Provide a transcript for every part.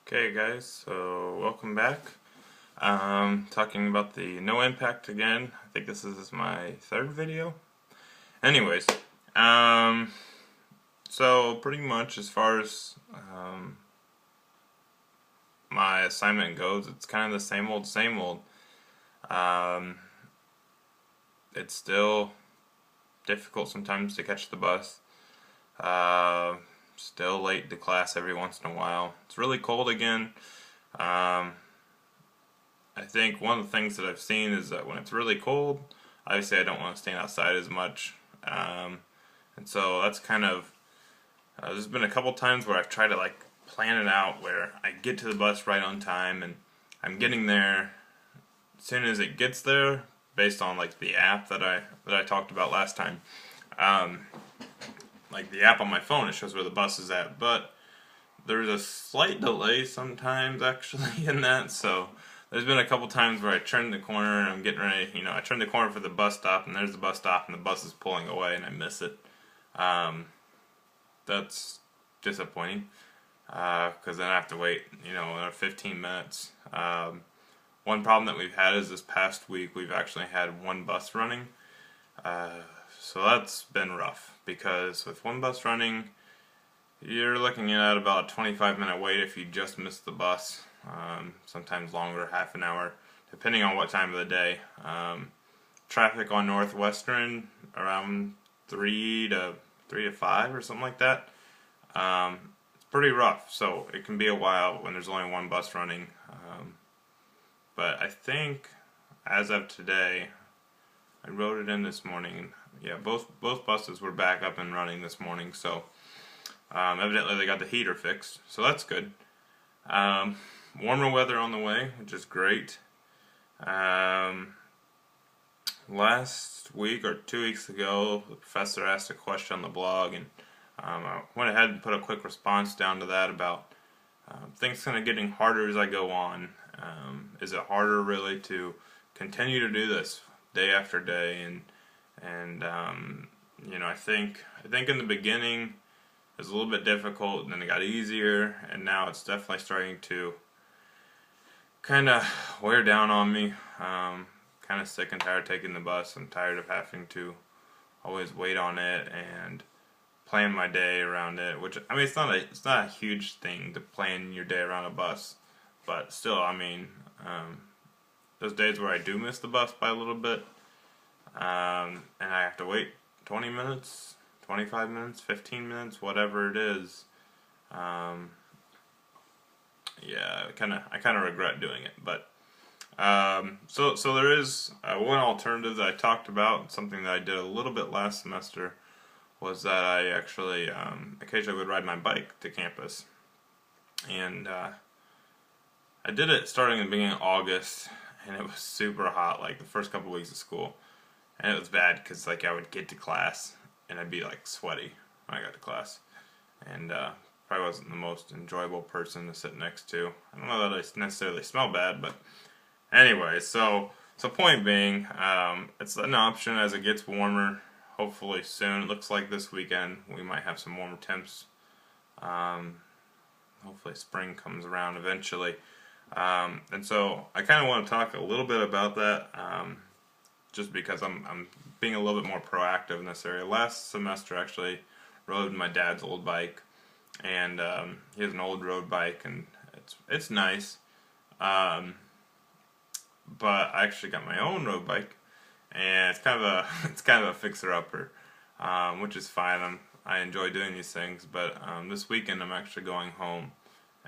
Okay guys, so welcome back. Talking about the no impact again. I think this is my third video. Anyways, so pretty much as far as my assignment goes, it's kind of the same old, same old. It's still difficult sometimes to catch the bus. Still late to class every once in a while. It's really cold again. I think one of the things that I've seen is that when it's really cold, obviously I don't want to stand outside as much. And so that's kind of, there's been a couple times where I've tried to like plan it out where I get to the bus right on time and I'm getting there as soon as it gets there based on like the app that I talked about last time. Like the app on my phone, it shows where the bus is at, but there's a slight delay sometimes actually in that. So there's been a couple times where I turn the corner and I'm getting ready, I turn the corner for the bus stop and there's the bus stop and the bus is pulling away and I miss it. That's disappointing because then I have to wait, another 15 minutes. One problem that we've had is this past week we've actually had one bus running. So that's been rough because with one bus running, you're looking at about a 25-minute wait if you just miss the bus. Sometimes longer, half an hour, depending on what time of the day. Traffic on Northwestern around 3 to 5 or something like that. It's pretty rough, so it can be a while when there's only one bus running. But I think as of today, I wrote it in this morning. Yeah, both buses were back up and running this morning, so evidently they got the heater fixed, so that's good. Warmer weather on the way, which is great. Last week or 2 weeks ago, the professor asked a question on the blog, and I went ahead and put a quick response down to that about things kind of getting harder as I go on. Is it harder really to continue to do this day after day? And I think in the beginning it was a little bit difficult, and then it got easier, and now it's definitely starting to kind of wear down on me. Kind of sick and tired of taking the bus. I'm tired of having to always wait on it and plan my day around it. Which, I mean, it's not a huge thing to plan your day around a bus, but still, I mean, those days where I do miss the bus by a little bit, and I have to wait 20 minutes, 25 minutes, 15 minutes, whatever it is. Yeah, I kind of regret doing it, but so there is one alternative that I talked about. Something that I did a little bit last semester was that I actually occasionally would ride my bike to campus, and I did it starting in the beginning of August, and it was super hot, like the first couple weeks of school, and it was bad because like I would get to class and I'd be like sweaty when I got to class, and probably wasn't the most enjoyable person to sit next to. I don't know that I necessarily smell bad, but anyway, so point being, it's an option as it gets warmer. Hopefully soon. It looks like this weekend we might have some warmer temps. Hopefully spring comes around eventually. And so I kind of want to talk a little bit about that, just because I'm being a little bit more proactive in this area. Last semester, actually, rode my dad's old bike, and he has an old road bike, and it's nice. But I actually got my own road bike, and it's kind of a fixer-upper, which is fine. I enjoy doing these things, but this weekend I'm actually going home,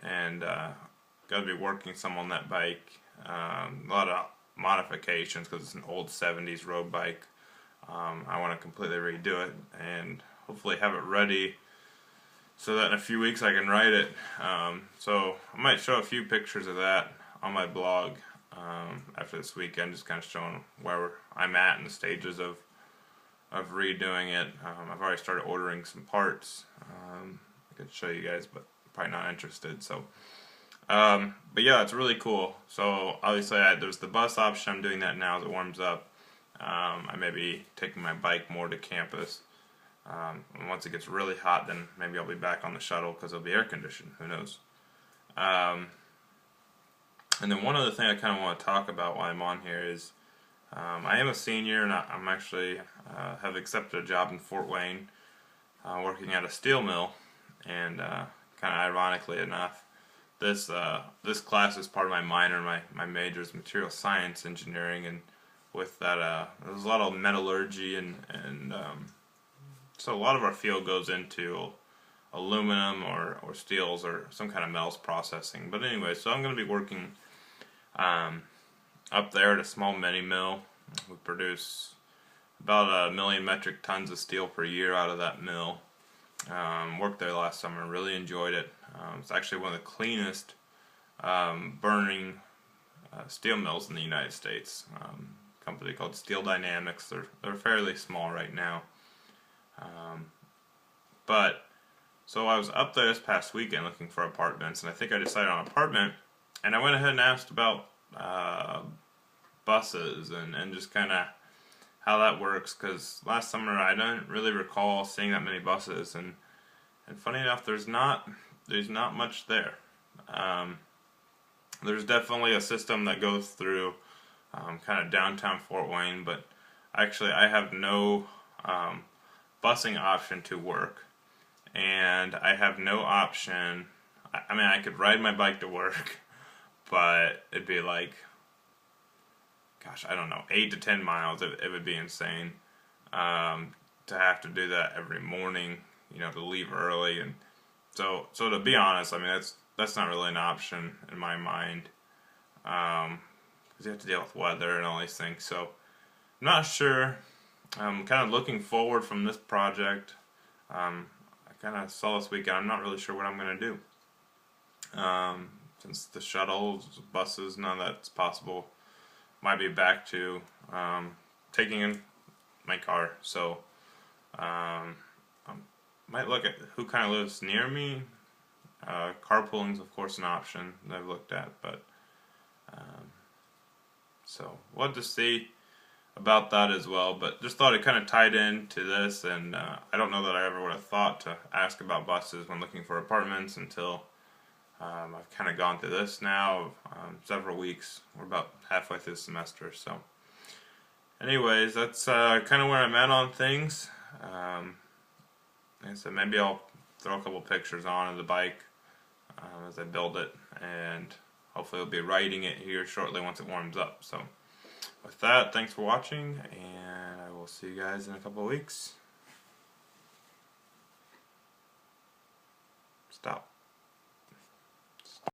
and got to be working some on that bike. A lot of modifications because it's an old 70s road bike. I want to completely redo it and hopefully have it ready so that in a few weeks I can ride it. So I might show a few pictures of that on my blog after this weekend, just kind of showing where I'm at in the stages of redoing it. I've already started ordering some parts. I could show you guys, but probably not interested. So, but yeah, it's really cool. So obviously there's the bus option. I'm doing that now as it warms up. I may be taking my bike more to campus. And once it gets really hot, then maybe I'll be back on the shuttle because it'll be air conditioned. Who knows? And then one other thing I kind of want to talk about while I'm on here is I am a senior, and I'm actually have accepted a job in Fort Wayne, working at a steel mill. And kind of ironically enough, this class is part of my minor. My major is material science engineering, and with that, there's a lot of metallurgy, and so a lot of our field goes into aluminum or steels or some kind of metals processing. But anyway, so I'm going to be working up there at a small mini mill. We produce about 1 million metric tons of steel per year out of that mill. Worked there last summer, really enjoyed it. It's actually one of the cleanest burning steel mills in the United States. Company called Steel Dynamics. They're fairly small right now. But so I was up there this past weekend looking for apartments, and I think I decided on an apartment, and I went ahead and asked about buses and just kind of how that works, because last summer I don't really recall seeing that many buses, and funny enough, there's not much there. There's definitely a system that goes through kind of downtown Fort Wayne, but actually I have no busing option to work, and I have no option. I mean, I could ride my bike to work, but it'd be like, gosh, I don't know, 8 to 10 miles. It would be insane to have to do that every morning. You know, to leave early, and so to be honest, I mean that's not really an option in my mind, because you have to deal with weather and all these things. So I'm not sure. I'm kind of looking forward from this project. I kind of saw this weekend. I'm not really sure what I'm going to do. Since the shuttles, buses, none of that's possible. Might be back to taking in my car. So might look at who kind of lives near me. Carpooling is of course an option that I've looked at, but so we'll have to see about that as well. But just thought it kind of tied into this, and I don't know that I ever would have thought to ask about buses when looking for apartments until I've kind of gone through this now, several weeks. We're about halfway through the semester, so anyways, that's kind of where I'm at on things. Like I said, maybe I'll throw a couple pictures on of the bike as I build it, and hopefully I'll be riding it here shortly once it warms up. So with that, thanks for watching, and I will see you guys in a couple of weeks. Stop.